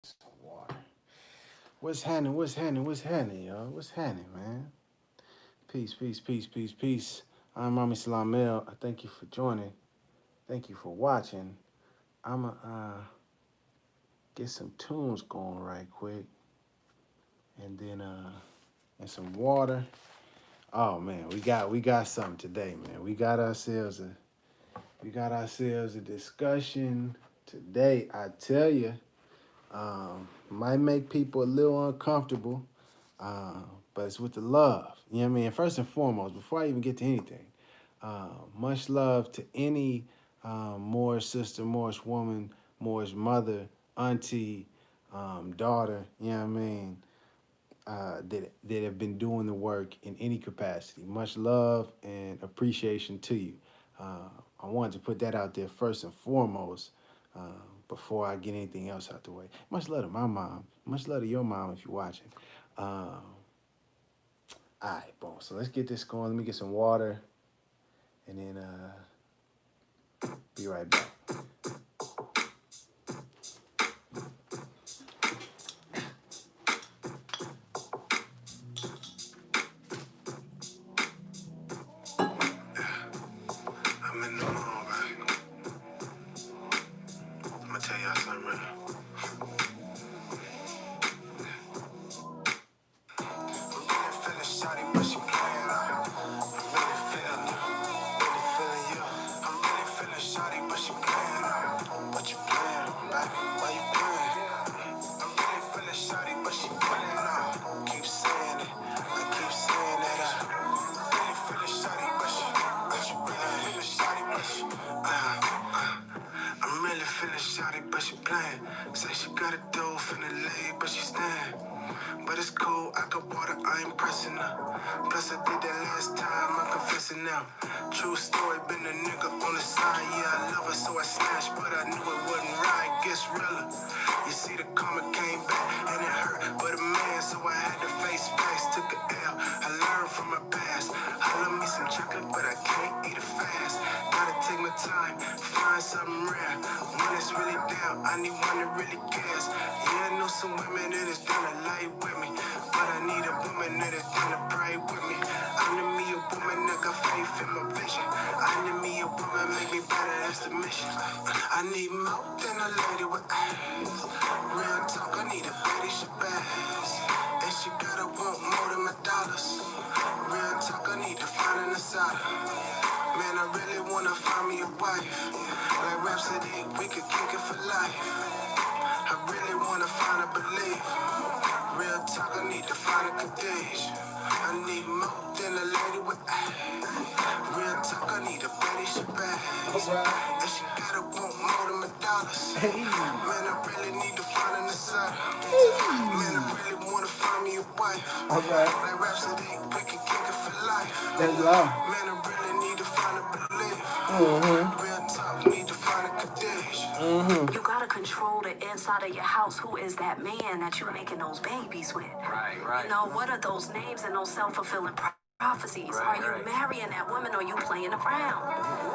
Some water. What's happening? What's happening? What's happening, y'all? What's happening, man? Peace, peace, peace, peace, peace. I'm Rami Salamel. I thank you for joining. Thank you for watching. I'ma get some tunes going right quick, and then and some water. Oh man, we got something today, man. We got ourselves a discussion today. I tell you, might make people a little uncomfortable. Uh, but it's with the love. You know what I mean? First and foremost, before I even get to anything, much love to any Moorish sister, Moorish woman, Moorish mother, auntie, daughter, you know what I mean, that have been doing the work in any capacity. Much love and appreciation to you. I wanted to put that out there first and foremost uh, before I get anything else out the way. Much love to my mom. Much love to your mom if you're watching. All right, boom. So let's get this going. Let me get some water, and then be right back. I'm in the mood, right? I'm gonna tell y'all something real. I'm really feeling shawty, but she playing up. I'm really feeling you. I'm really feeling shawty, but she playing up. But you playing, baby? Why you playing? I'm really feeling shawty, but she playing up. Keep saying it, I keep saying that. Really feeling shawty, but you really feeling shawty, but she. I'm really feeling shawty, but she playing. Say she got a dough finna lay, but she stand. But it's cool, I got water, I ain't pressing her. Plus I did that last time, I'm confessing now. True story, been a nigga on the side, yeah, I love her, so I snatched, but I knew it wasn't right, gets realer. You see the karma came back, and it hurt, but a man, so I had to face facts, took a L, I learned from my past. I love me some chocolate, but I can't eat it fast. Gotta take my time, find something rare. When it's really down, I need one that really cares. Yeah, I know some women that is down to lay with me, but I need a woman that is down to pray with me. I need me a woman that got faith in my vision. I need me a woman make me better, that's the mission. I need more than a lady with ass. Real talk, I need a baddie, she badass. And she gotta want more than my dollars. Real talk, I need to find an asada. Man, I really wanna find me a wife. Like Rhapsody, we could kick it for life. I really wanna find a belief. Real talk, I need to find a Kadesh. I need more than a lady with ass. Real talk, I need a baddie, she bad. And she gotta want more than my dollars. Man, I really need to find an asada. Man, I really wanna find me a wife. Like Rhapsody, we can kick it for life. That's love. Man, I really need to find a belief. Real talk, need to find a Kadesh. You gotta control the inside of your house. Who is that man that you're making those babies with? Right. You know, what are those names and those self-fulfilling prophecies? Are you marrying that woman or are you playing around?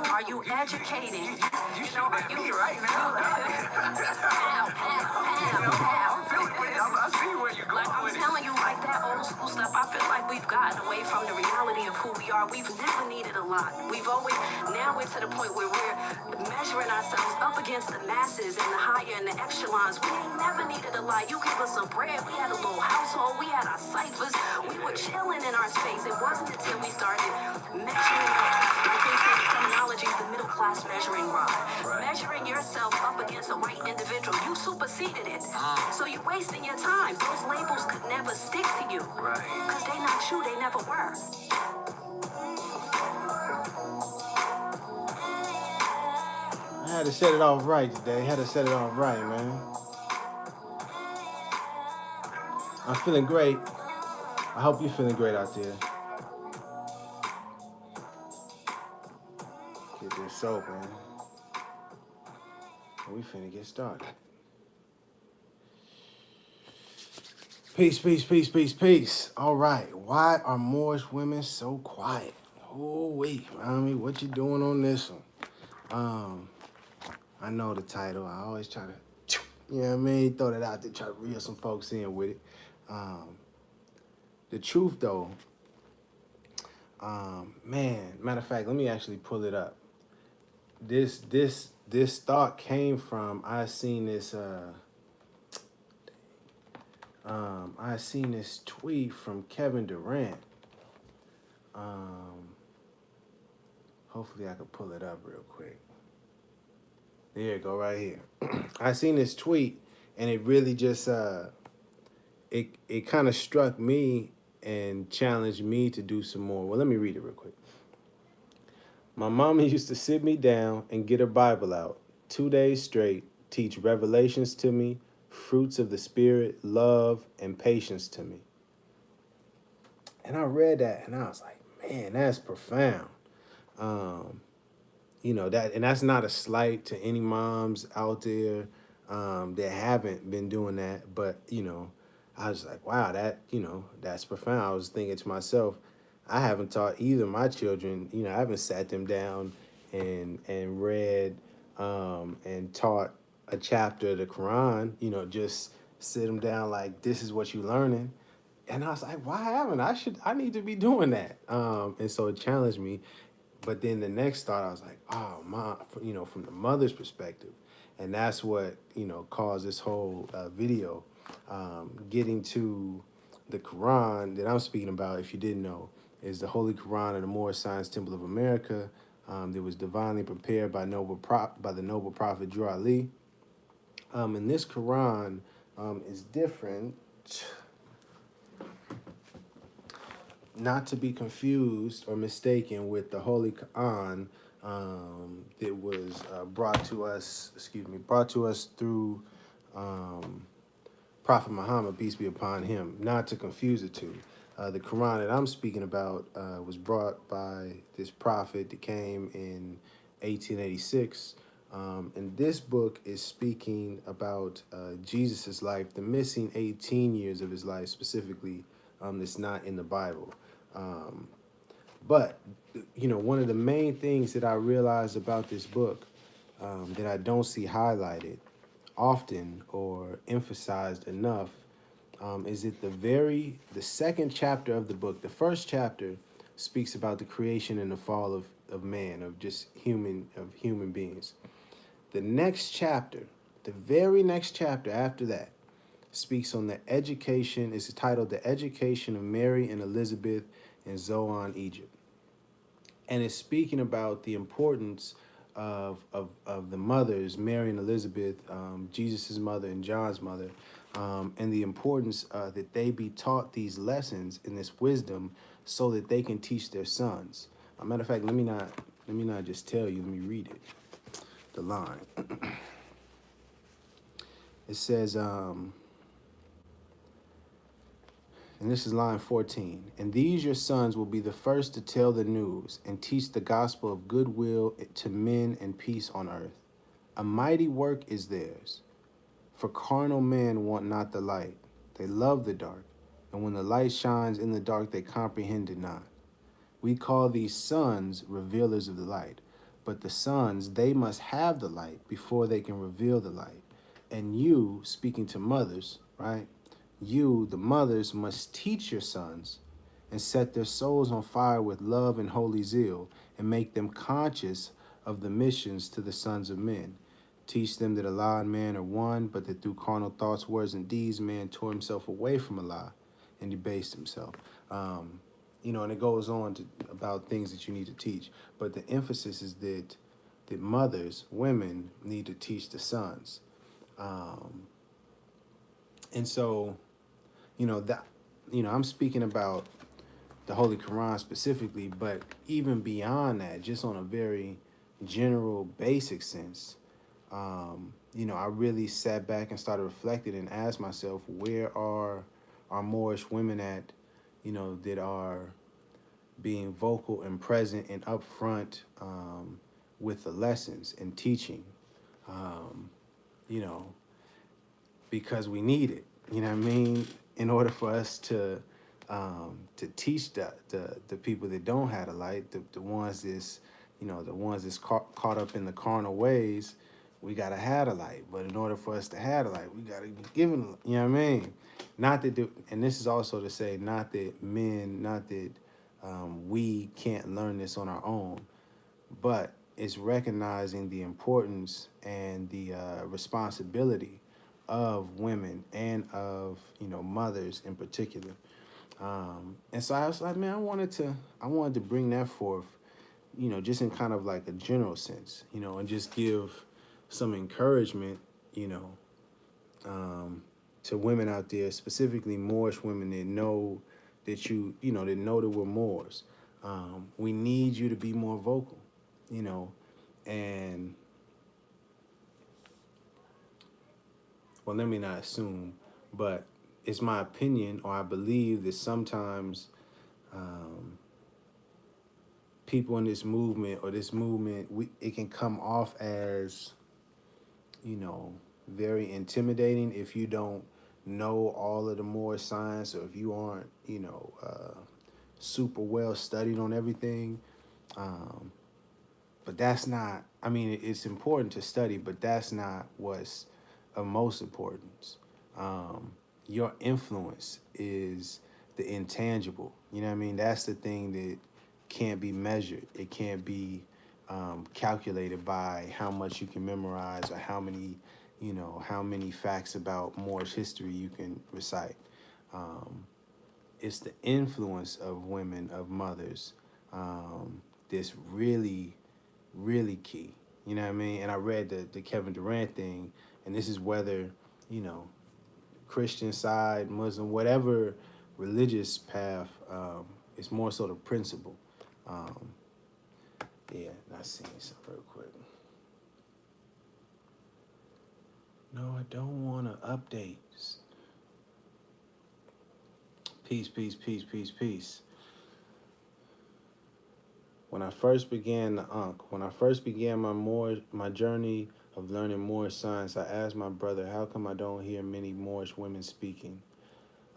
Are you educating? You shooting at me right now. I'm feeling it. I see where you're going I'm with it. telling you, like that old school stuff, I feel like we've gotten away from the reality of who we are. We've never needed a lot. Now we're to the point where we're measuring ourselves up against the masses and the higher and the echelons. We ain't never needed a lot. You give us some bread, we had a little household, we had our ciphers, we were chilling in our space. It wasn't until we started measuring up, like they say in criminology, the middle class measuring rod. Measuring yourself up against a white individual, you superseded it. So you're wasting your time. Those labels could never stick to you. Because they not you, they never were. I had to set it off right today. Had to set it off right, man. I'm feeling great. I hope you're feeling great out there. Get this soap, man. We finna get started. Peace, peace, peace, peace, peace. All right. Why are Moorish women so quiet? Oh, wait, Rami, what you doing on this one? I know the title. I always try to, You know what I mean? Throw that out there, try to reel some folks in with it. The truth, though, man, matter of fact, let me actually pull it up. This thought came from I seen this tweet from Kevin Durant. Hopefully I could pull it up real quick. There you go, right here. I seen this tweet, and it really just it kind of struck me and challenged me to do some more. Well, let me read it real quick. My mama used to sit me down and get her Bible out 2 days straight, teach revelations to me, fruits of the Spirit, love, and patience to me. And I read that, and I was like, man, that's profound. You know, and that's not a slight to any moms out there that haven't been doing that. But, you know, I was like, wow, that's profound. I was thinking to myself, I haven't taught either of my children, I haven't sat them down and read and taught a chapter of the Quran, just sit them down like, this is what you're learning. And I was like, why haven't I need to be doing that. And so it challenged me. But then the next thought, I was like, oh, from the mother's perspective. And that's what, caused this whole video. Getting to the Quran that I'm speaking about, if you didn't know, is the Holy Quran of the Moorish Science Temple of America. That was divinely prepared by the noble prophet Drew Ali. And this Quran is different, not to be confused or mistaken with the Holy Quran that was brought to us through Prophet Muhammad, peace be upon him, not to confuse the two. The Quran that I'm speaking about was brought by this prophet that came in 1886. And this book is speaking about Jesus' life, the missing 18 years of his life specifically, that's not in the Bible. But, one of the main things that I realized about this book that I don't see highlighted often or emphasized enough is that the second chapter of the book, the first chapter speaks about the creation and the fall of man, of just human beings. The next chapter, the very next chapter after that, speaks on the education, is titled The Education of Mary and Elizabeth in Zoan, Egypt. And it's speaking about the importance of the mothers, Mary and Elizabeth, Jesus' mother and John's mother, and the importance that they be taught these lessons and this wisdom so that they can teach their sons. As a matter of fact, let me not just tell you, let me read it. The line. It says, and this is line 14. And these your sons will be the first to tell the news and teach the gospel of goodwill to men and peace on earth. A mighty work is theirs. For carnal men want not the light. They love the dark. And when the light shines in the dark, they comprehend it not. We call these sons revealers of the light. But the sons, they must have the light before they can reveal the light. And you, speaking to mothers, right? You, the mothers, must teach your sons and set their souls on fire with love and holy zeal and make them conscious of the missions to the sons of men. Teach them that Allah and man are one, but that through carnal thoughts, words, and deeds, man tore himself away from Allah and debased himself. And it goes on about things that you need to teach. But the emphasis is that mothers, women, need to teach the sons. And so, I'm speaking about the Holy Quran specifically, but even beyond that, just on a very general, basic sense, I really sat back and started reflecting and asked myself, where are our Moorish women at, that are being vocal and present and upfront with the lessons and teaching, because we need it, in order for us to teach the people that don't have the light, the ones that's, the ones that's caught up in the carnal ways. we gotta have the light. But in order for us to have the light, we gotta be given the light. You know what I mean? Not that, and this is also to say, not that men, not that we can't learn this on our own, but it's recognizing the importance and the responsibility of women and of mothers in particular. And so I was like, man, I wanted to bring that forth, just in kind of like a general sense, and just give some encouragement, to women out there, specifically Moorish women that know that that know that we're Moors. We need you to be more vocal, and well, let me not assume, but it's my opinion, or I believe that sometimes people in this movement it can come off as, very intimidating if you don't know all of the Moorish science, or if you aren't, super well studied on everything. But that's not, I mean, it's important to study, but that's not what's of most importance. Your influence is the intangible. You know what I mean? That's the thing that can't be measured. It can't be calculated by how much you can memorize, or how many facts about Moorish history you can recite. It's the influence of women, of mothers, that's really, really key. You know what I mean? And I read the Kevin Durant thing, and this is whether, Christian side, Muslim, whatever religious path, it's more so the principle. Yeah, not seeing something real quick. No, I don't want to update. Peace, peace, peace, peace, peace. When I first began my journey of learning Moorish science, I asked my brother, how come I don't hear many Moorish women speaking?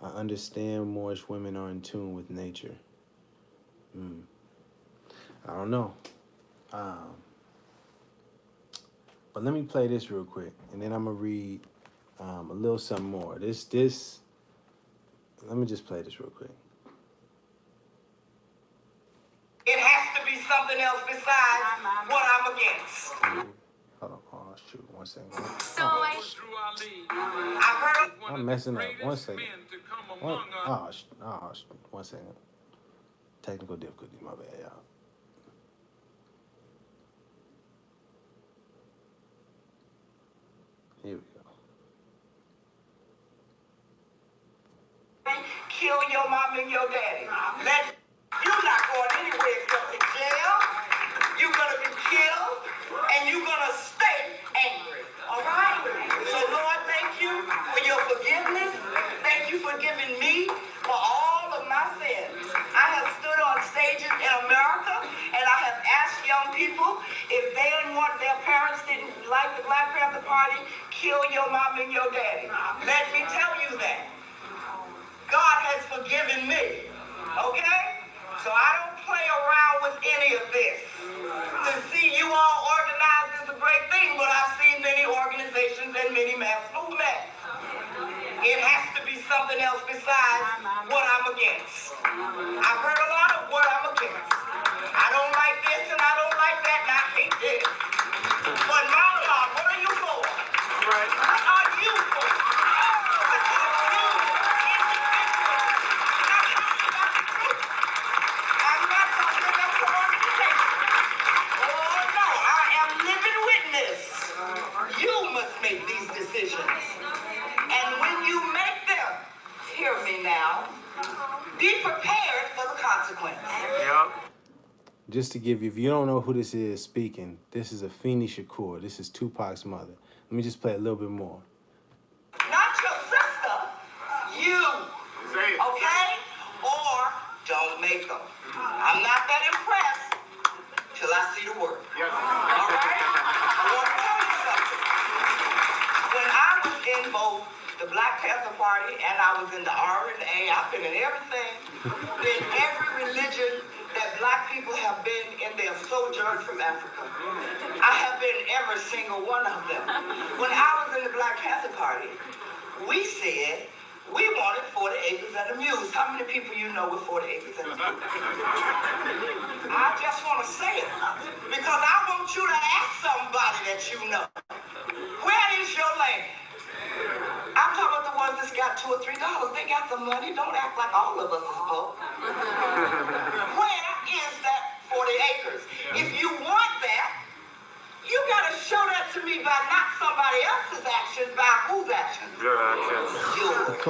I understand Moorish women are in tune with nature. I don't know. But let me play this real quick, and then I'm going to read a little something more. Let me just play this real quick. It has to be something else besides what I'm against. Hold on. Oh, shoot. 1 second. I've heard I'm messing up. 1 second. 1 second. Technical difficulty. My bad, y'all. Here we go. kill your mom and your daddy. You're not going anywhere except to jail. You're going to be killed, and you're going to stay angry. All right? So, Lord, thank you for your forgiveness. Thank you for giving me for all of my sins. I have stood on stages in America, and I have asked young people if they didn't want their parents didn't like the Black Panther Party, kill your mom and your daddy. Let me tell you that. God has forgiven me. Okay? So I don't play around with any of this. To see you all organized is a great thing, but I've seen many organizations and many mass movements. It has to be something else besides what I'm against. I've heard a lot of what I'm against. I don't like this and I don't like that and I hate this. But my God, what are you for? Right. What are you for? I'm not talking about the organization. Oh no, I am living witness. You must make these decisions. And when you make them, hear me now, be prepared for the consequence. Yep. Just to give you, if you don't know who this is speaking, this is Afeni Shakur. This is Tupac's mother. Let me just play a little bit more. Not your sister, you. Okay? Or don't make them. I'm not that impressed till I see the work. Yes. All right? I want to tell you something. When I was in both the Black Panther Party and I was in the R&A, I've been in everything, in every religion that black people have been in their sojourn from Africa. I have been every single one of them. When I was in the Black Panther Party, we said we wanted 40 acres and a mule. How many people you know with 40 acres and a mule? I just want to say it because I want you to ask somebody that you know. Where is your land? I'm talking about the ones that's got $2 or $3. They got the money. Don't act like all of us is poor. Where is that 40 acres? If you want that, you got to show that to me by not somebody else's actions, by whose actions? Your actions. Yours.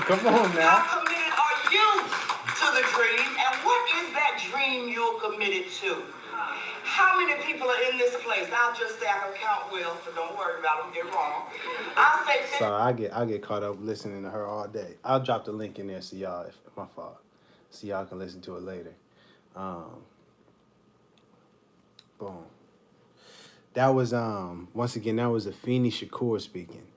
Come on now. How committed are you to the dream? And what is that dream you're committed to? How many people are in this place? I'll just say I can count well, so don't worry about them. Get wrong. I'll say. Sorry, I get caught up listening to her all day. I'll drop the link in there so y'all, if my fault, so y'all can listen to it later. Boom. That was once again, that was Afeni Shakur speaking,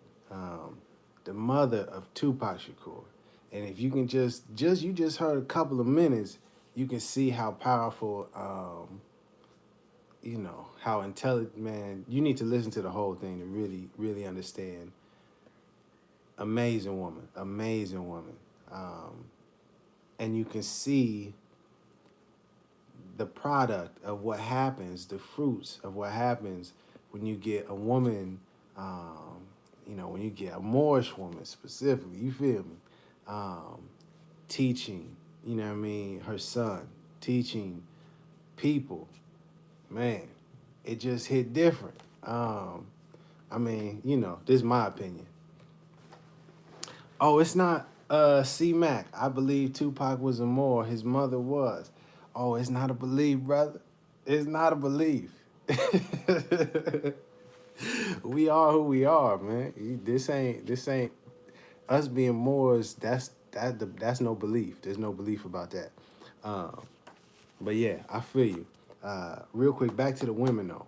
the mother of Tupac Shakur. And if you can you just heard a couple of minutes, you can see how powerful, how intelligent, man. You need to listen to the whole thing to really, really understand. Amazing woman. And you can see the product of what happens, the fruits of what happens when you get a woman, when you get a Moorish woman specifically, you feel me, teaching, her son, teaching people, man, it just hit different. This is my opinion. Oh, it's not C-Mac. I believe Tupac was a Moor. His mother was. Oh, it's not a belief, brother. It's not a belief. We are who we are, man. This ain't us being Moors. That's no belief. There's no belief about that. But yeah, I feel you. Real quick, back to the women though.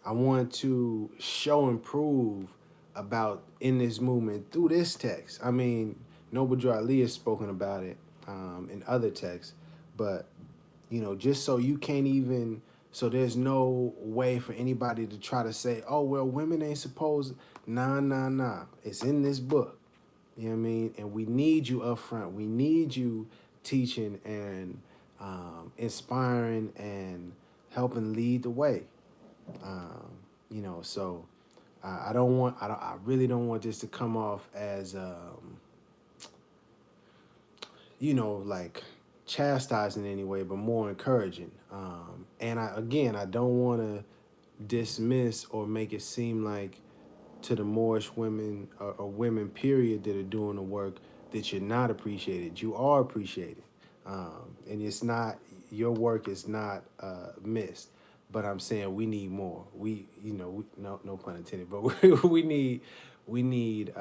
I want to show and prove about in this movement through this text. I mean, Noble Drew Ali has spoken about it in other texts, but just so you can't even, so there's no way for anybody to try to say, oh well, women ain't supposed. Nah. It's in this book. You know what I mean? And we need you up front. We need you teaching and inspiring and helping lead the way. So I really don't want this to come off as, like chastising in any way, but more encouraging. And I don't want to dismiss or make it seem like to the Moorish women or women period that are doing the work that you're not appreciated. You are appreciated. And it's not, your work is not missed. But I'm saying we need more. No pun intended, but we need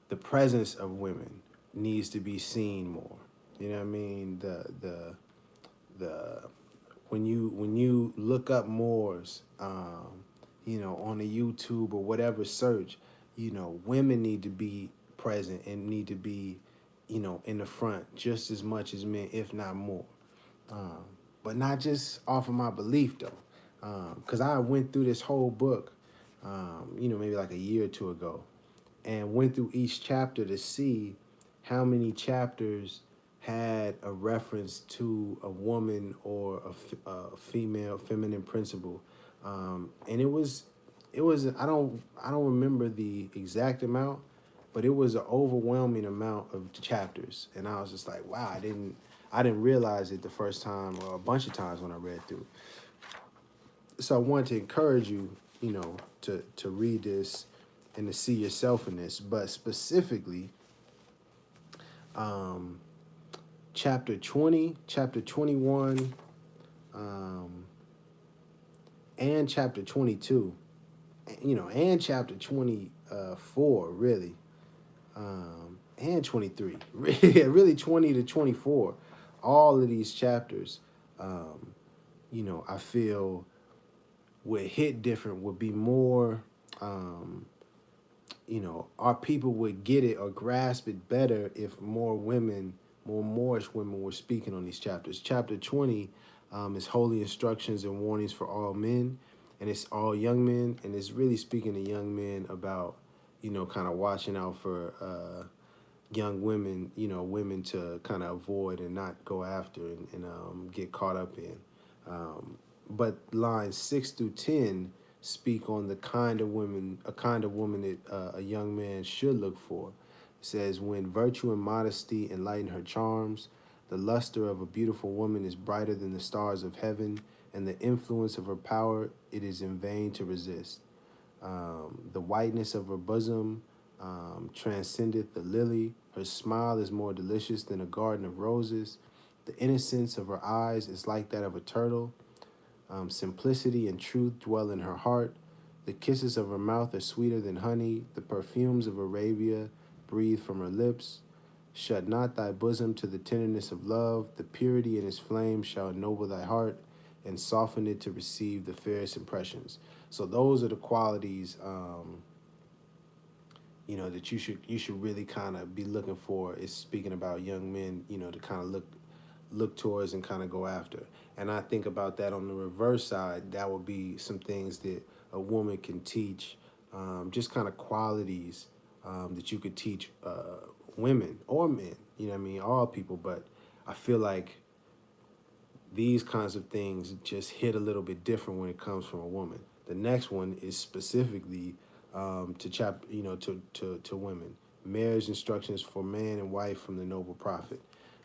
the presence of women needs to be seen more. You know what I mean? When you look up Moors, on the YouTube or whatever search, women need to be present and need to be, in the front just as much as men, if not more. But not just off of my belief though, because I went through this whole book, maybe like a year or two ago, and went through each chapter to see how many chapters had a reference to a woman or a feminine principle, and it was I don't remember the exact amount, but it was an overwhelming amount of chapters, and I was just like, wow, I didn't realize it the first time or a bunch of times when I read through. So I wanted to encourage you, to read this and to see yourself in this, but specifically, chapter 20, chapter 21, and chapter 22, and chapter 24, really, and 23, really 20 to 24. All of these chapters, I feel would hit different, would be more, our people would get it or grasp it better if more women, more Moorish women, were speaking on these chapters. Chapter 20 is holy instructions and warnings for all men, and it's all young men, and it's really speaking to young men about, kind of watching out for young women, women to kind of avoid and not go after and get caught up in. But lines 6 through 10 speak on the kind of women, a kind of woman that a young man should look for. It says, when virtue and modesty enlighten her charms, the luster of a beautiful woman is brighter than the stars of heaven, and the influence of her power it is in vain to resist. The whiteness of her bosom transcendeth the lily. Her smile is more delicious than a garden of roses. The innocence of her eyes is like that of a turtle. Simplicity and truth dwell in her heart. The kisses of her mouth are sweeter than honey. The perfumes of Arabia breathe from her lips. Shut not thy bosom to the tenderness of love. The purity in its flame shall ennoble thy heart and soften it to receive the fairest impressions. So those are the qualities, that you should really kind of be looking for. Is speaking about young men, to kind of look towards and kind of go after. And I think about that on the reverse side. That would be some things that a woman can teach, just kind of qualities that you could teach women or men. All people. But I feel like these kinds of things just hit a little bit different when it comes from a woman. The next one is specifically to women. Marriage instructions for man and wife from the noble prophet.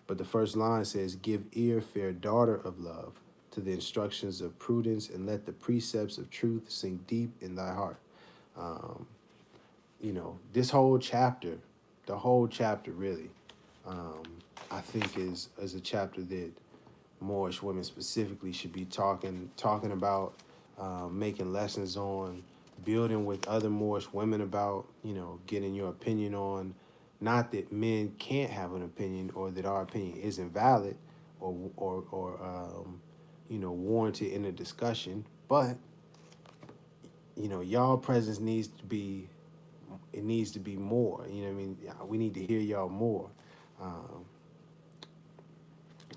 But the first line says, give ear, fair daughter of love, to the instructions of prudence, and let the precepts of truth sink deep in thy heart. This whole chapter, the whole chapter really, I think is a chapter that Moorish women specifically should be talking about, making lessons on, building with other Moorish women about, getting your opinion on. Not that men can't have an opinion or that our opinion isn't valid or warranted in a discussion, but y'all presence needs to be more. We need to hear y'all more.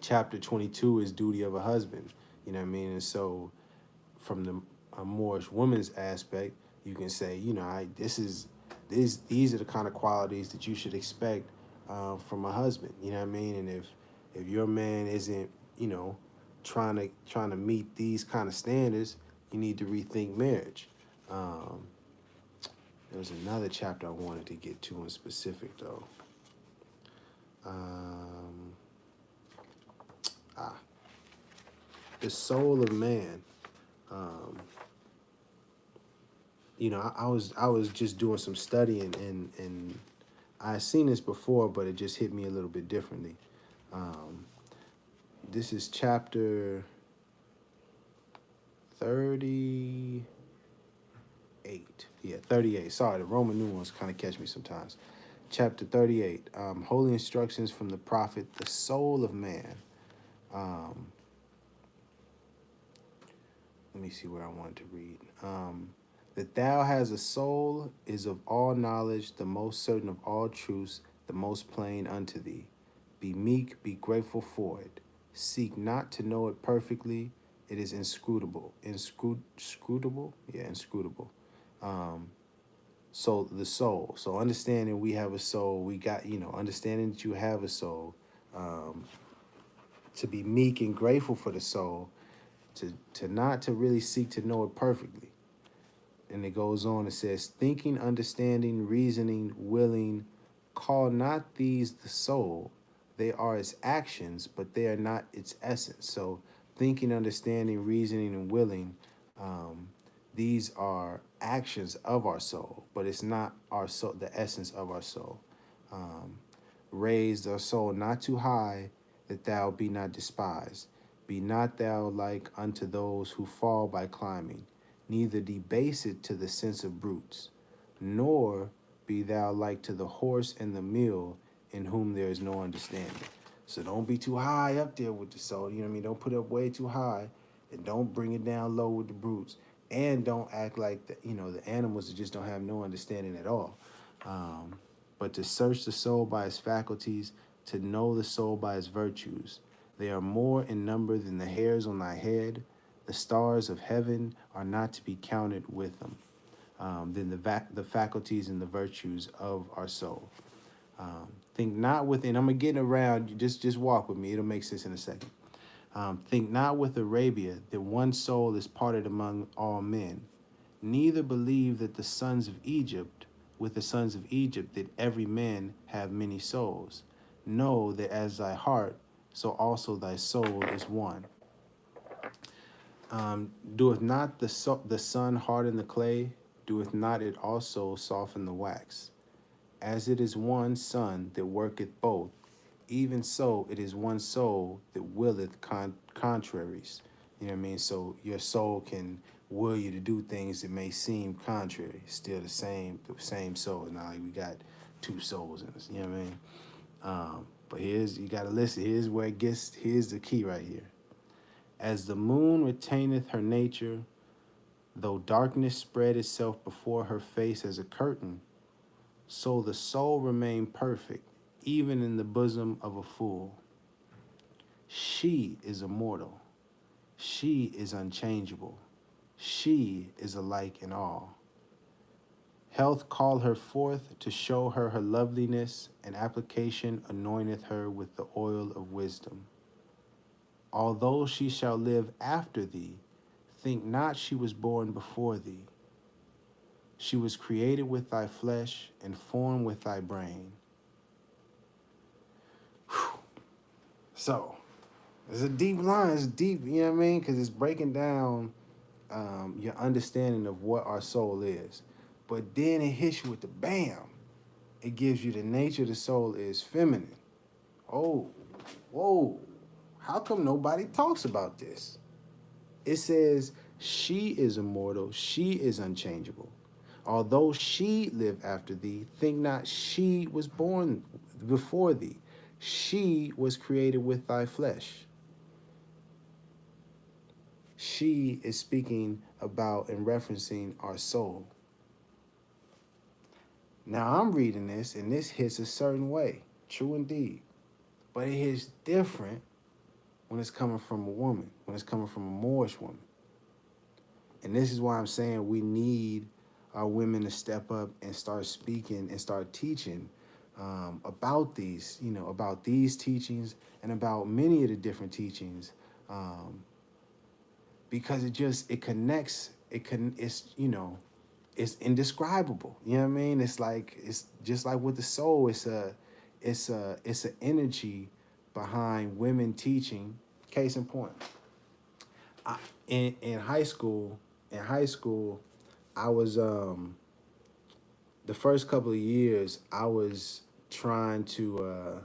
Chapter 22 is duty of a husband. And so from the Moorish woman's aspect, you can say, these are the kind of qualities that you should expect from a husband. And if your man isn't, trying to meet these kind of standards, you need to rethink marriage. There's another chapter I wanted to get to in specific though. The soul of man. I was just doing some studying and I seen this before, but it just hit me a little bit differently. This is chapter 38. Yeah, 38. Sorry, the Roman numerals kind of catch me sometimes. Chapter 38. Holy instructions from the prophet, the soul of man. Let me see where I wanted to read. That thou has a soul is of all knowledge, the most certain of all truths, the most plain unto thee. Be meek, be grateful for it. Seek not to know it perfectly. It is inscrutable. Inscrutable? Yeah, inscrutable. So the soul. So understanding we have a soul, we got, understanding that you have a soul, to be meek and grateful for the soul, to not to really seek to know it perfectly. And it goes on, it says, thinking, understanding, reasoning, willing, call not these the soul. They are its actions, but they are not its essence. So thinking, understanding, reasoning, and willing, these are actions of our soul, but it's not our soul, the essence of our soul. Raise our soul not too high, that thou be not despised. Be not thou like unto those who fall by climbing, neither debase it to the sense of brutes, nor be thou like to the horse and the mule, in whom there is no understanding. So don't be too high up there with the soul, Don't put it up way too high, and don't bring it down low with the brutes. And don't act like the animals that just don't have no understanding at all. But to search the soul by its faculties, to know the soul by its virtues. They are more in number than the hairs on thy head. The stars of heaven are not to be counted with them. Than the faculties and the virtues of our soul. Think not within. I'm gonna get around. Just walk with me. It'll make sense in a second. Think not with Arabia that one soul is parted among all men. Neither believe that the sons of Egypt, with the sons of Egypt, that every man have many souls. Know that as thy heart, so also thy soul is one. Doeth not the sun harden the clay? Doeth not it also soften the wax? As it is one sun that worketh both, even so it is one soul that willeth contraries. You know what I mean? So your soul can will you to do things that may seem contrary. Still the same soul. Now like we got two souls in us. You know what I mean? But you gotta listen. Here's the key right here. As the moon retaineth her nature, though darkness spread itself before her face as a curtain, so the soul remained perfect, even in the bosom of a fool. She is immortal. She is unchangeable. She is alike in all. Health called her forth to show her her loveliness, and application anointeth her with the oil of wisdom. Although she shall live after thee, think not she was born before thee. She was created with thy flesh and formed with thy brain. Whew. So, it's a deep line. It's deep, you know what I mean? Because it's breaking down your understanding of what our soul is. But then it hits you with the bam. It gives you the nature of the soul is feminine. Oh, whoa. How come nobody talks about this? It says, she is immortal, she is unchangeable. Although she live after thee, think not she was born before thee. She was created with thy flesh. She is speaking about and referencing our soul. Now I'm reading this, and this hits a certain way. True indeed. But it hits different when it's coming from a woman, when it's coming from a Moorish woman. And this is why I'm saying we need our women to step up and start speaking and start teaching about these, about these teachings and about many of the different teachings, because it connects. It's indescribable. You know what I mean? It's just like with the soul. It's an energy behind women teaching. Case in point, in high school, I was the first couple of years I was trying to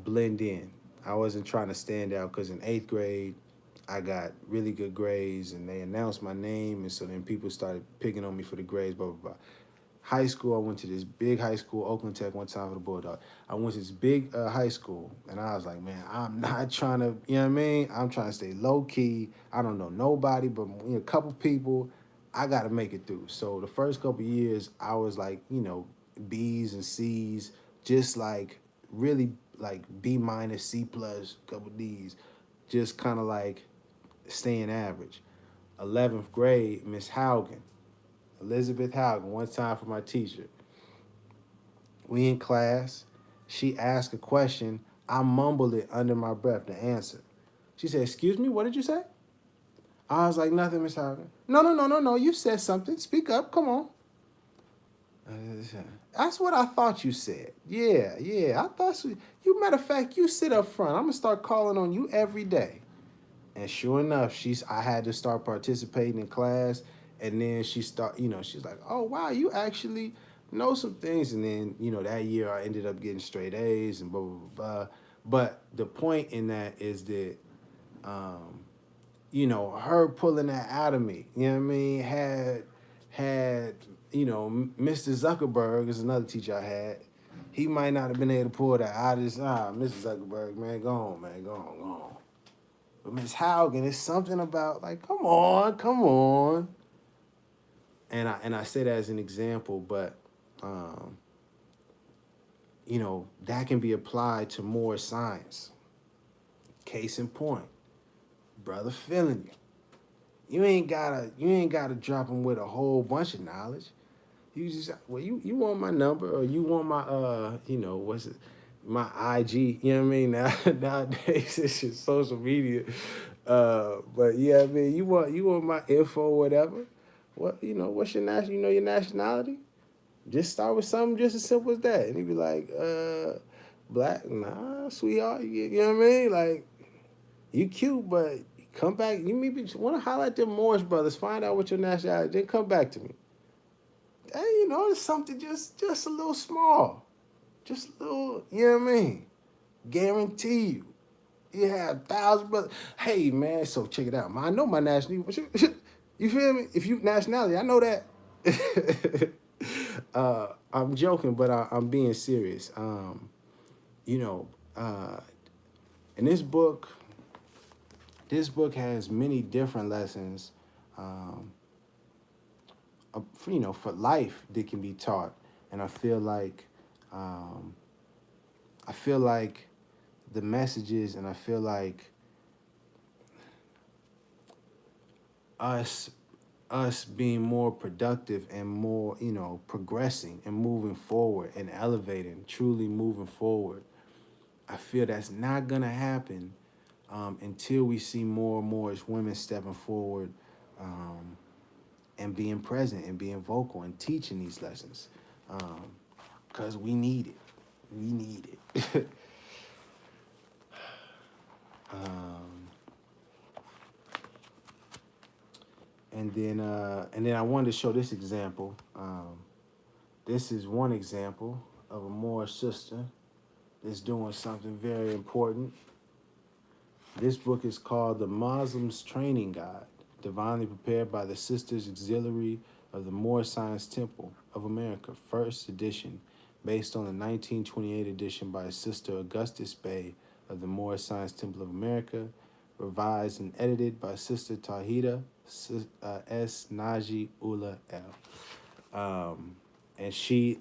blend in. I wasn't trying to stand out because in 8th grade I got really good grades and they announced my name, and so then people started picking on me for the grades, blah, blah, blah. High school, I went to this big high school, Oakland Tech, one time for the Bulldog. I went to this big high school, and I was like, man, I'm not trying to, you know what I mean? I'm trying to stay low-key. I don't know nobody, but a couple people. I got to make it through. So the first couple years, I was like, B's and C's, just like really like B minus, C plus, couple D's, just kind of like staying average. 11th grade, Miss Haugen, Elizabeth Haugen, one time for my teacher. We in class. She asked a question. I mumbled it under my breath to answer. She said, "Excuse me, what did you say?" I was like, "Nothing, Miss Haugen." No. You said something. Speak up. Come on. That's what I thought you said. Yeah. I thought so. Matter of fact, you sit up front. I'm going to start calling on you every day. And sure enough, I had to start participating in class. And then she's like, "Oh, wow, you actually know some things." And then, that year I ended up getting straight A's and blah, blah, blah, blah. But the point in that is that, her pulling that out of me, you know what I mean, had Mr. Zuckerberg is another teacher I had. He might not have been able to pull that out of his, Mr. Zuckerberg, man, go on. But Miss Haugen, it's something about like, come on. And I say that as an example, but Um, that can be applied to more science. Case in point, brother feeling you. You ain't gotta drop him with a whole bunch of knowledge. You just you want my number or you want my what's it, my IG. You know what I mean? Nowadays it's just social media. But yeah, I mean you want my info or whatever. What's your your nationality? Just start with something just as simple as that. And he'd be like, black, nah, sweetheart. You know what I mean? Like, you cute, but come back. You maybe want to highlight them Moorish brothers. Find out what your nationality. Then come back to me. Hey, it's something just a little small. Just a little, you know what I mean? Guarantee you. You have thousands brothers. Hey, man, so check it out. I know my nationality. You feel me? If you nationality, I know that. I'm joking, but I'm being serious. You know, and this book has many different lessons, for life that can be taught, and I feel like the messages, and I feel like us being more productive and more, progressing and moving forward and elevating, truly moving forward. I feel that's not gonna happen until we see more and more as women stepping forward and being present and being vocal and teaching these lessons, because we need it. We need it. And then I wanted to show this example. This is one example of a Moorish sister that's doing something very important. This book is called The Muslim's Training Guide, divinely prepared by the Sisters Auxiliary of the Moorish Science Temple of America, first edition, based on the 1928 edition by Sister Augustus Bay of the Moorish Science Temple of America, revised and edited by Sister Tahida S. Naji Ula L. And she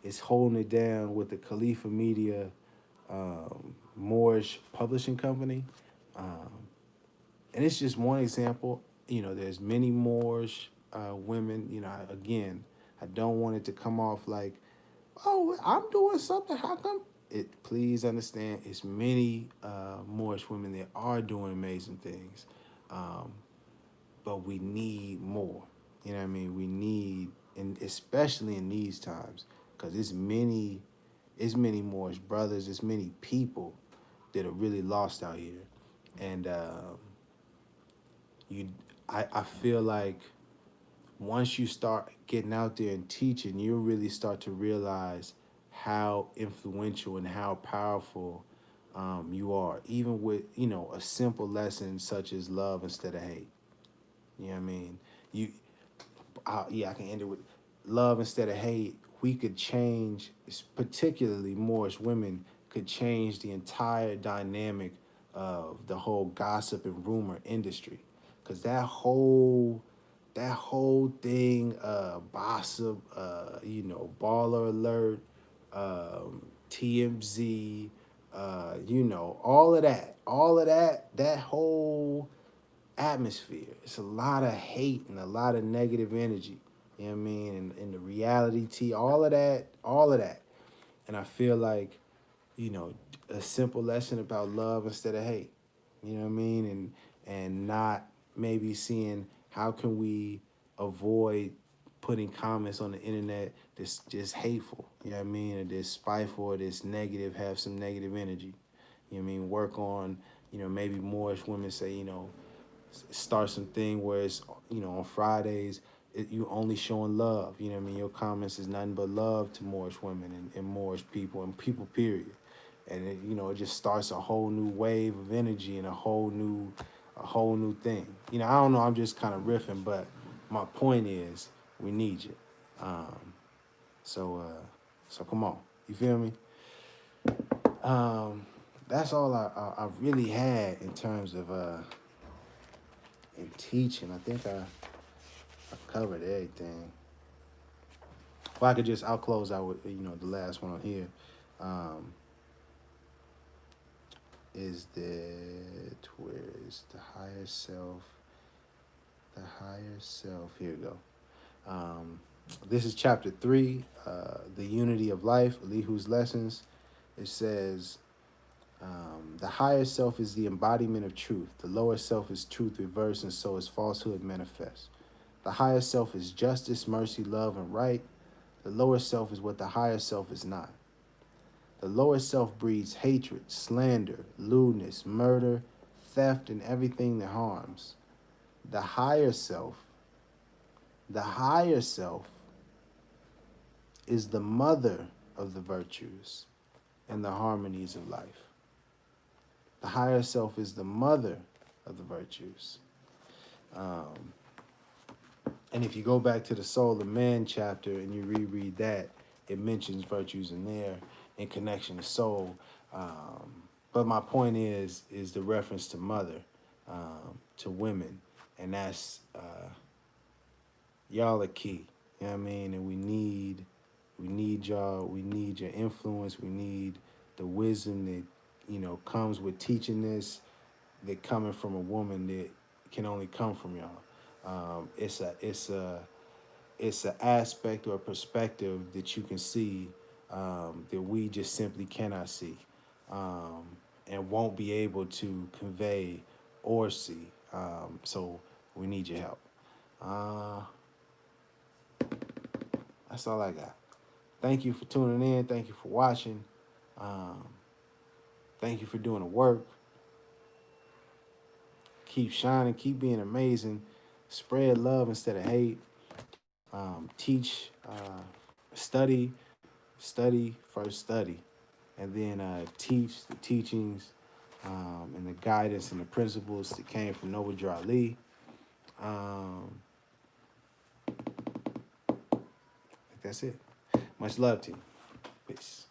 is holding it down with the Khalifa Media Moorish Publishing Company. And it's just one example. There's many Moorish women. Again, I don't want it to come off like, oh, I'm doing something. How come? Please understand, it's many Moorish women that are doing amazing things. But we need more. You know what I mean? We need, and especially in these times, because it's many Moorish brothers, it's many people that are really lost out here. And I feel like once you start getting out there and teaching, you'll really start to realize how influential and how powerful you are, even with, a simple lesson such as love instead of hate. You know what I mean? I can end it with love instead of hate. We could change, particularly Moorish women, could change the entire dynamic of the whole gossip and rumor industry. Because that whole thing, gossip, baller alert, TMZ, all of that whole atmosphere. It's a lot of hate and a lot of negative energy. You know what I mean? And the reality, all of that. And I feel like, a simple lesson about love instead of hate. You know what I mean? And not maybe seeing how can we avoid putting comments on the internet that's just hateful. You know what I mean? Or that's spiteful, or that's negative, have some negative energy. You know what I mean? Work on, maybe Moorish women say, start something where it's, on Fridays, you only showing love. You know what I mean? Your comments is nothing but love to Moorish women and Moorish people and people, period. And it just starts a whole new wave of energy and a whole new thing. I don't know, I'm just kind of riffing, but my point is we need you. So come on. You feel me? That's all I really had in terms of in teaching. I think I covered everything. Well, I'll close out with, the last one on here. Um, is that, where is the higher self? The higher self. Here we go. This is chapter 3, the unity of life, Elihu's lessons. It says, the higher self is the embodiment of truth. The lower self is truth reversed, and so is falsehood manifest. The higher self is justice, mercy, love, and right. The lower self is what the higher self is not. The lower self breeds hatred, slander, lewdness, murder, theft, and everything that harms. The higher self is the mother of the virtues and the harmonies of life. The higher self is the mother of the virtues. And if you go back to the Soul of Man chapter and you reread that, it mentions virtues in there in connection to soul. But my point is the reference to mother, to women. And that's, y'all are key. You know what I mean? And we need y'all. We need your influence. We need the wisdom that, comes with teaching this, that coming from a woman that can only come from y'all. It's an aspect or a perspective that you can see, that we just simply cannot see, and won't be able to convey or see. So we need your help. That's all I got. Thank you for tuning in. Thank you for watching. Thank you for doing the work. Keep shining. Keep being amazing. Spread love instead of hate. Teach, study, first study, and then teach the teachings, and the guidance and the principles that came from Noble Drew Ali. I think that's it. Much love to you. Peace.